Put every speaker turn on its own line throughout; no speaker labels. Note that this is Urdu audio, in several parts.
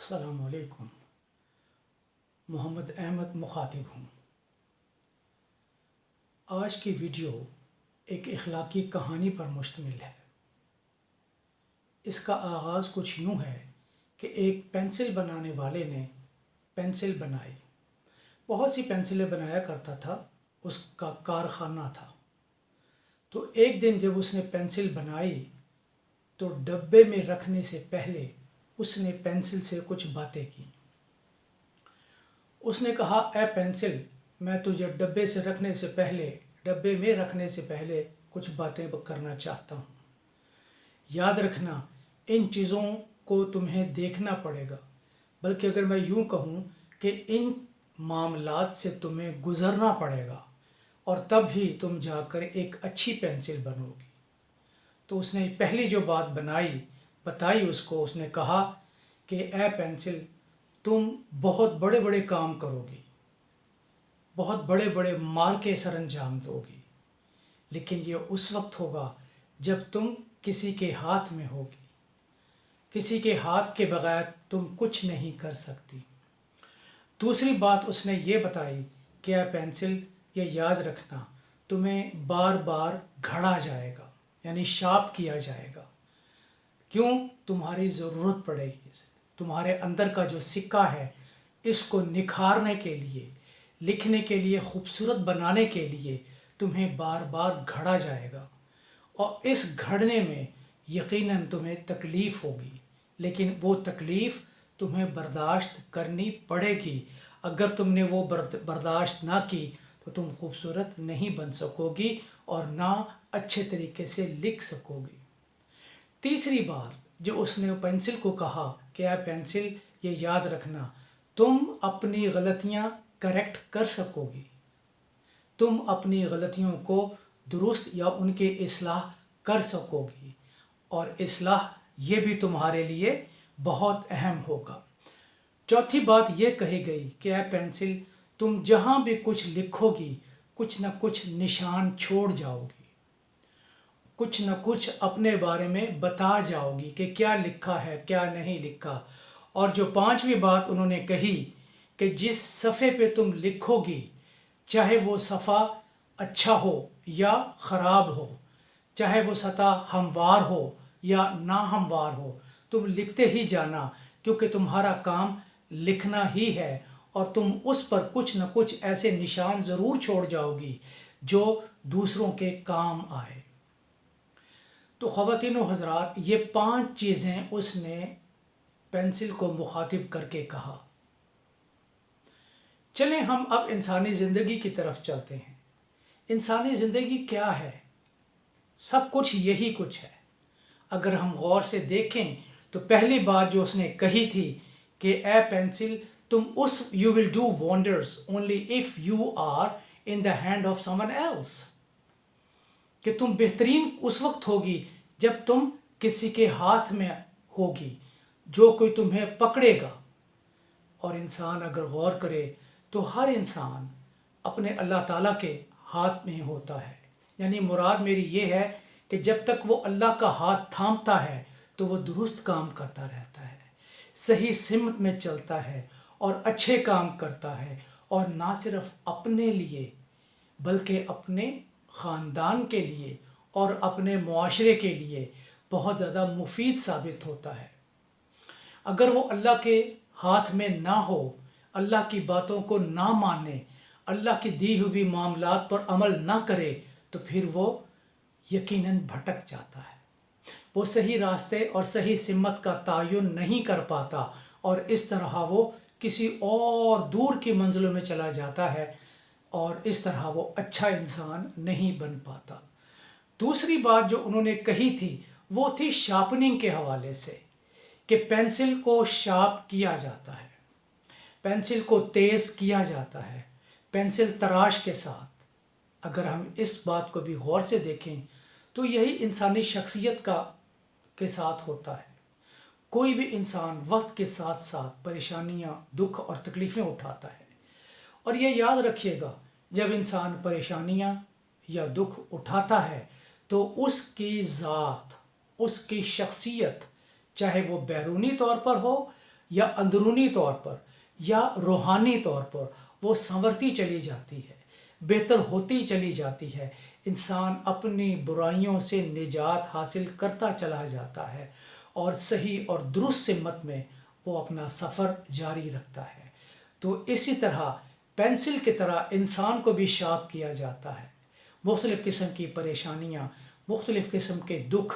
السلام علیکم۔ محمد احمد مخاطب ہوں۔ آج کی ویڈیو ایک اخلاقی کہانی پر مشتمل ہے۔ اس کا آغاز کچھ یوں ہے کہ ایک پینسل بنانے والے نے پینسل بنائی۔ بہت سی پینسلیں بنایا کرتا تھا، اس کا کارخانہ تھا۔ تو ایک دن جب اس نے پینسل بنائی تو ڈبے میں رکھنے سے پہلے اس نے پینسل سے کچھ باتیں کی۔ اس نے کہا، اے پینسل، میں تجھے ڈبے میں رکھنے سے پہلے کچھ باتیں کرنا چاہتا ہوں۔ یاد رکھنا، ان چیزوں کو تمہیں دیکھنا پڑے گا، بلکہ اگر میں یوں کہوں کہ ان معاملات سے تمہیں گزرنا پڑے گا، اور تب ہی تم جا کر ایک اچھی پینسل بنو گی۔ تو اس نے پہلی جو بات بتائی اس نے کہا کہ اے پینسل، تم بہت بڑے بڑے کام کرو گی، بہت بڑے بڑے مارکے سر انجام دو گی، لیکن یہ اس وقت ہوگا جب تم کسی کے ہاتھ میں ہوگی۔ کسی کے ہاتھ کے بغیر تم کچھ نہیں کر سکتی۔ دوسری بات اس نے یہ بتائی کہ اے پینسل، یہ یاد رکھنا، تمہیں بار بار گھڑا جائے گا، یعنی شارپ کیا جائے گا۔ کیوں؟ تمہاری ضرورت پڑے گی۔ تمہارے اندر کا جو سکہ ہے، اس کو نکھارنے کے لیے، لکھنے کے لیے، خوبصورت بنانے کے لیے تمہیں بار بار گھڑا جائے گا، اور اس گھڑنے میں یقیناً تمہیں تکلیف ہوگی، لیکن وہ تکلیف تمہیں برداشت کرنی پڑے گی۔ اگر تم نے وہ برداشت نہ کی تو تم خوبصورت نہیں بن سکو گی اور نہ اچھے طریقے سے لکھ سکو گی۔ تیسری بات جو اس نے پینسل کو کہا کہ اے پینسل، یہ یاد رکھنا، تم اپنی غلطیاں کریکٹ کر سکو گی۔ تم اپنی غلطیوں کو درست یا ان کی اصلاح کر سکو گی، اور اصلاح یہ بھی تمہارے لیے بہت اہم ہوگا۔ چوتھی بات یہ کہی گئی کہ اے پینسل، تم جہاں بھی کچھ لکھو گی، کچھ نہ کچھ نشان چھوڑ جاؤ گی، کچھ نہ کچھ اپنے بارے میں بتا جاؤ گی کہ کیا لکھا ہے، کیا نہیں لکھا۔ اور جو پانچویں بات انہوں نے کہی کہ جس صفحے پہ تم لکھو گی، چاہے وہ صفحہ اچھا ہو یا خراب ہو، چاہے وہ سطح ہموار ہو یا ناہموار ہو، تم لکھتے ہی جانا، کیونکہ تمہارا کام لکھنا ہی ہے، اور تم اس پر کچھ نہ کچھ ایسے نشان ضرور چھوڑ جاؤ گی جو دوسروں کے کام آئے۔ تو خواتین و حضرات، یہ 5 چیزیں اس نے پینسل کو مخاطب کر کے کہا۔ چلیں ہم اب انسانی زندگی کی طرف چلتے ہیں۔ انسانی زندگی کیا ہے؟ سب کچھ یہی کچھ ہے۔ اگر ہم غور سے دیکھیں تو پہلی بات جو اس نے کہی تھی کہ a pencil, you will do wonders only if you are in the hand of someone else، کہ تم بہترین اس وقت ہوگی جب تم کسی کے ہاتھ میں ہوگی، جو کوئی تمہیں پکڑے گا۔ اور انسان اگر غور کرے تو ہر انسان اپنے اللہ تعالیٰ کے ہاتھ میں ہوتا ہے۔ یعنی مراد میری یہ ہے کہ جب تک وہ اللہ کا ہاتھ تھامتا ہے تو وہ درست کام کرتا رہتا ہے، صحیح سمت میں چلتا ہے اور اچھے کام کرتا ہے، اور نہ صرف اپنے لیے بلکہ اپنے خاندان کے لیے اور اپنے معاشرے کے لیے بہت زیادہ مفید ثابت ہوتا ہے۔ اگر وہ اللہ کے ہاتھ میں نہ ہو، اللہ کی باتوں کو نہ مانے، اللہ کی دی ہوئی معاملات پر عمل نہ کرے، تو پھر وہ یقیناً بھٹک جاتا ہے۔ وہ صحیح راستے اور صحیح سمت کا تعین نہیں کر پاتا، اور اس طرح وہ کسی اور دور کی منزلوں میں چلا جاتا ہے، اور اس طرح وہ اچھا انسان نہیں بن پاتا۔ دوسری بات جو انہوں نے کہی تھی وہ تھی شارپننگ کے حوالے سے، کہ پینسل کو شارپ کیا جاتا ہے، پینسل کو تیز کیا جاتا ہے، پینسل تراش کے ساتھ۔ اگر ہم اس بات کو بھی غور سے دیکھیں تو یہی انسانی شخصیت کے ساتھ ہوتا ہے۔ کوئی بھی انسان وقت کے ساتھ ساتھ پریشانیاں، دکھ اور تکلیفیں اٹھاتا ہے، اور یہ یاد رکھیے گا، جب انسان پریشانیاں یا دکھ اٹھاتا ہے تو اس کی ذات، اس کی شخصیت، چاہے وہ بیرونی طور پر ہو یا اندرونی طور پر یا روحانی طور پر وہ سنورتی چلی جاتی ہے، بہتر ہوتی چلی جاتی ہے، انسان اپنی برائیوں سے نجات حاصل کرتا چلا جاتا ہے اور صحیح اور درست سمت میں وہ اپنا سفر جاری رکھتا ہے۔ تو اسی طرح پینسل کی طرح انسان کو بھی شارپ کیا جاتا ہے۔ مختلف قسم کی پریشانیاں، مختلف قسم کے دکھ،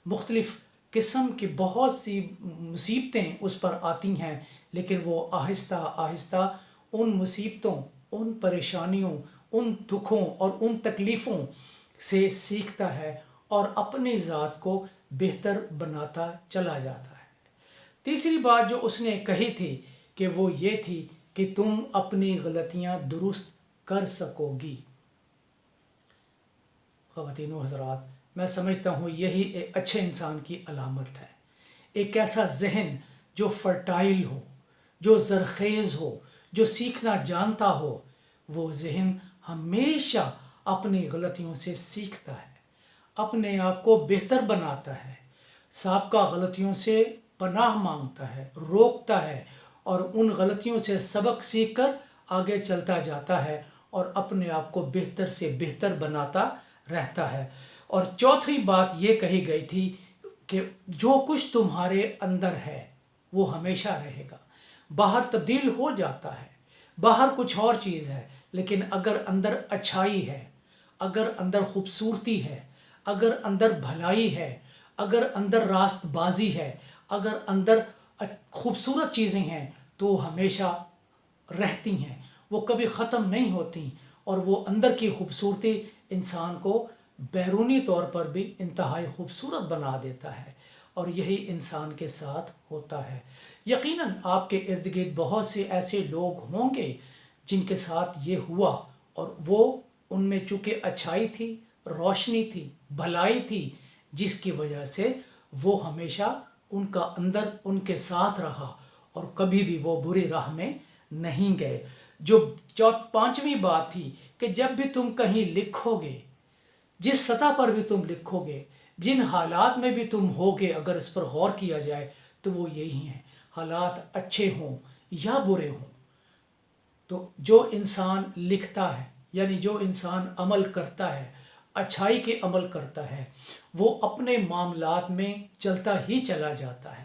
مختلف قسم کی بہت سی مصیبتیں اس پر آتی ہیں، لیکن وہ آہستہ آہستہ ان مصیبتوں، ان پریشانیوں، ان دکھوں اور ان تکلیفوں سے سیکھتا ہے اور اپنی ذات کو بہتر بناتا چلا جاتا ہے۔ تیسری بات جو اس نے کہی تھی کہ وہ یہ تھی کہ تم اپنی غلطیاں درست کر سکو گی۔ خواتین و حضرات، میں سمجھتا ہوں یہی ایک اچھے انسان کی علامت ہے، ایک ایسا ذہن جو فرٹائل ہو، جو زرخیز ہو، جو سیکھنا جانتا ہو۔ وہ ذہن ہمیشہ اپنی غلطیوں سے سیکھتا ہے، اپنے آپ کو بہتر بناتا ہے، سابقہ غلطیوں سے پناہ مانگتا ہے، روکتا ہے اور ان غلطیوں سے سبق سیکھ کر آگے چلتا جاتا ہے اور اپنے آپ کو بہتر سے بہتر بناتا رہتا ہے۔ اور چوتھی بات یہ کہی گئی تھی کہ جو کچھ تمہارے اندر ہے وہ ہمیشہ رہے گا، باہر تبدیل ہو جاتا ہے، باہر کچھ اور چیز ہے، لیکن اگر اندر اچھائی ہے، اگر اندر خوبصورتی ہے، اگر اندر بھلائی ہے، اگر اندر راست بازی ہے، اگر اندر خوبصورت چیزیں ہیں تو ہمیشہ رہتی ہیں، وہ کبھی ختم نہیں ہوتی، اور وہ اندر کی خوبصورتی انسان کو بیرونی طور پر بھی انتہائی خوبصورت بنا دیتا ہے، اور یہی انسان کے ساتھ ہوتا ہے۔ یقیناً آپ کے ارد گرد بہت سے ایسے لوگ ہوں گے جن کے ساتھ یہ ہوا، اور وہ ان میں چونکہ اچھائی تھی، روشنی تھی، بھلائی تھی، جس کی وجہ سے وہ ہمیشہ ان کا اندر ان کے ساتھ رہا اور کبھی بھی وہ بری راہ میں نہیں گئے۔ جو پانچویں بات تھی کہ جب بھی تم کہیں لکھو گے، جس سطح پر بھی تم لکھو گے، جن حالات میں بھی تم ہوگے، اگر اس پر غور کیا جائے تو وہ یہی ہیں، حالات اچھے ہوں یا برے ہوں۔ تو جو انسان لکھتا ہے، یعنی جو انسان عمل کرتا ہے، اچھائی کے عمل کرتا ہے، وہ اپنے معاملات میں چلتا ہی چلا جاتا ہے۔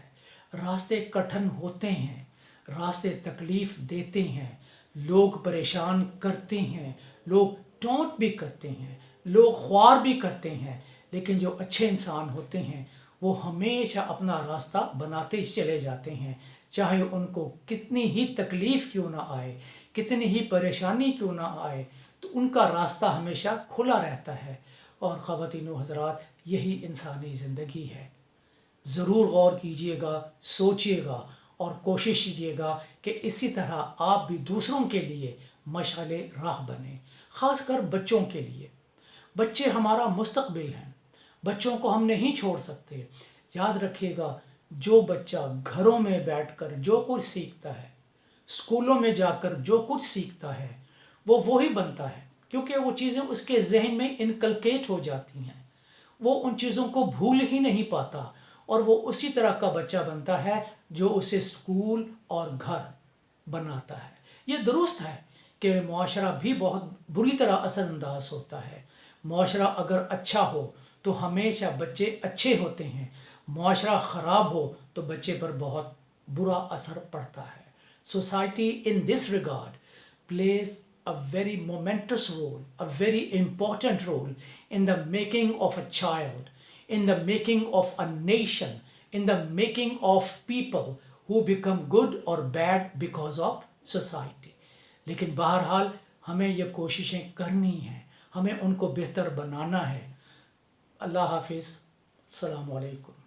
راستے کٹھن ہوتے ہیں، راستے تکلیف دیتے ہیں، لوگ پریشان کرتے ہیں، لوگ ٹونٹ بھی کرتے ہیں، لوگ خوار بھی کرتے ہیں، لیکن جو اچھے انسان ہوتے ہیں وہ ہمیشہ اپنا راستہ بناتے چلے جاتے ہیں، چاہے ان کو کتنی ہی تکلیف کیوں نہ آئے، کتنی ہی پریشانی کیوں نہ آئے، تو ان کا راستہ ہمیشہ کھلا رہتا ہے۔ اور خواتین و حضرات، یہی انسانی زندگی ہے۔ ضرور غور کیجئے گا، سوچئے گا اور کوشش کیجئے گا کہ اسی طرح آپ بھی دوسروں کے لیے مشعل راہ بنیں، خاص کر بچوں کے لیے۔ بچے ہمارا مستقبل ہیں، بچوں کو ہم نہیں چھوڑ سکتے۔ یاد رکھیے گا، جو بچہ گھروں میں بیٹھ کر جو کچھ سیکھتا ہے، اسکولوں میں جا کر جو کچھ سیکھتا ہے، وہ وہی بنتا ہے، کیونکہ وہ چیزیں اس کے ذہن میں انکلکیٹ ہو جاتی ہیں، وہ ان چیزوں کو بھول ہی نہیں پاتا، اور وہ اسی طرح کا بچہ بنتا ہے جو اسے اسکول اور گھر بناتا ہے۔ یہ درست ہے کہ معاشرہ بھی بہت بری طرح اثر انداز ہوتا ہے۔ معاشرہ اگر اچھا ہو تو ہمیشہ بچے اچھے ہوتے ہیں، معاشرہ خراب ہو تو بچے پر بہت برا اثر پڑتا ہے۔ Society in this regard plays a very momentous role, a very important role in the making of a child, in the making of a nation, in the making of people who become good or bad because of society. لیکن بہرحال ہمیں یہ کوششیں کرنی ہیں، ہمیں ان کو بہتر بنانا ہے۔ اللہ حافظ، السلام علیکم۔